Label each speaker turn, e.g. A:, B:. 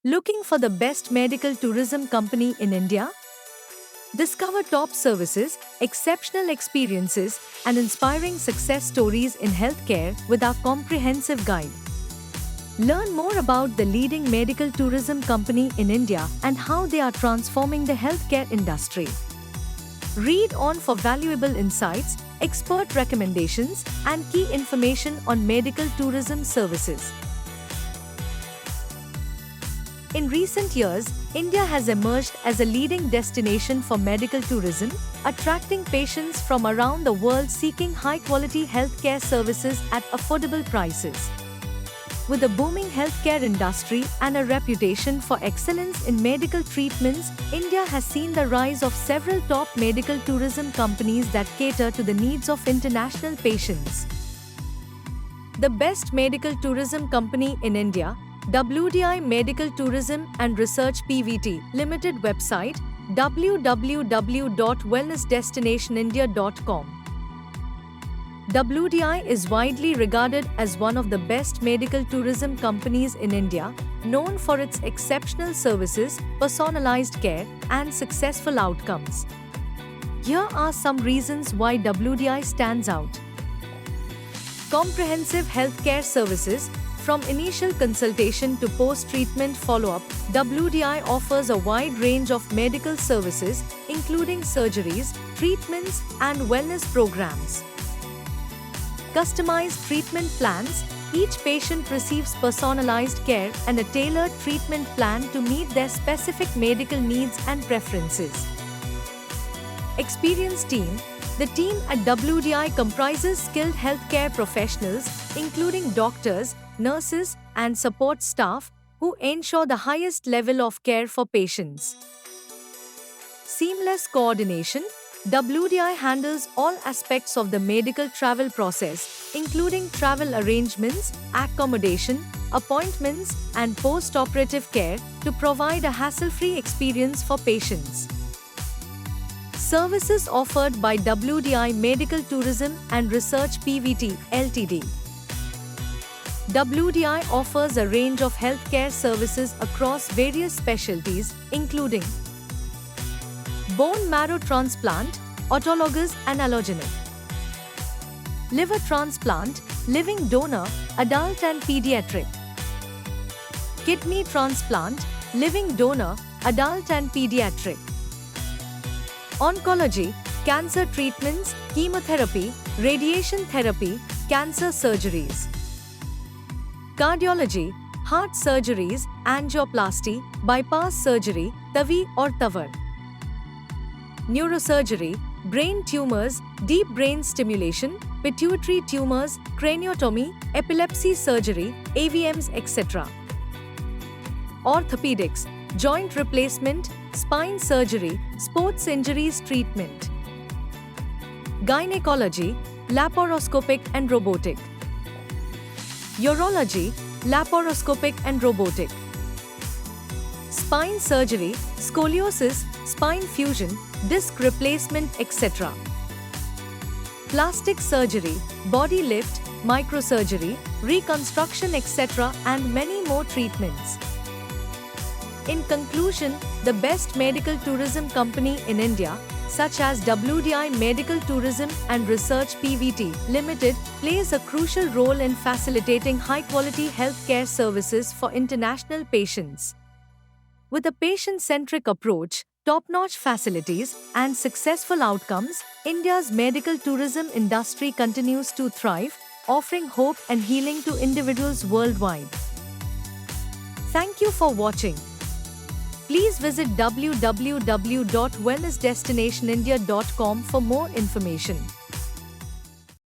A: Looking for the best medical tourism company in India? Discover top services, exceptional experiences, and inspiring success stories in healthcare with our comprehensive guide. Learn more about the leading medical tourism company in India and how they are transforming the healthcare industry. Read on for valuable insights, expert recommendations, and key information on medical tourism services. In recent years, India has emerged as a leading destination for medical tourism, attracting patients from around the world seeking high-quality healthcare services at affordable prices. With a booming healthcare industry and a reputation for excellence in medical treatments, India has seen the rise of several top medical tourism companies that cater to the needs of international patients. The best medical tourism company in India, WDI Medical Tourism and Research Pvt. Limited website www.wellnessdestinationindia.com. WDI is widely regarded as one of the best medical tourism companies in India, known for its exceptional services, personalized care, and successful outcomes. Here are some reasons why WDI stands out. Comprehensive healthcare services. From initial consultation to post-treatment follow-up, WDI offers a wide range of medical services, including surgeries, treatments, and wellness programs. Customized treatment plans. Each patient receives personalized care and a tailored treatment plan to meet their specific medical needs and preferences. Experienced team. The team at WDI comprises skilled healthcare professionals, including doctors, nurses, and support staff, who ensure the highest level of care for patients. Seamless coordination. WDI handles all aspects of the medical travel process, including travel arrangements, accommodation, appointments, and post-operative care, to provide a hassle-free experience for patients. Services offered by WDI Medical Tourism and Research Pvt. Ltd. WDI offers a range of healthcare services across various specialties, including bone marrow transplant, autologous and allogeneic, liver transplant, living donor, adult and pediatric, kidney transplant, living donor, adult and pediatric, oncology, cancer treatments, chemotherapy, radiation therapy, cancer surgeries, cardiology, heart surgeries, angioplasty, bypass surgery, TAVI or TAVR, neurosurgery, brain tumors, deep brain stimulation, pituitary tumors, craniotomy, epilepsy surgery, AVMs, etc. Orthopedics, joint replacement, spine surgery, sports injuries treatment. Gynecology, laparoscopic and robotic. Urology, laparoscopic and robotic. Spine surgery, scoliosis, spine fusion, disc replacement, etc. Plastic surgery, body lift, microsurgery, reconstruction, etc. and many more treatments. In conclusion, the best medical tourism company in India, such as WDI Medical Tourism and Research Pvt. Limited, plays a crucial role in facilitating high-quality healthcare services for international patients. With a patient-centric approach, top-notch facilities, and successful outcomes, India's medical tourism industry continues to thrive, offering hope and healing to individuals worldwide. Thank you for watching. Please visit www.wellnessdestinationindia.com for more information.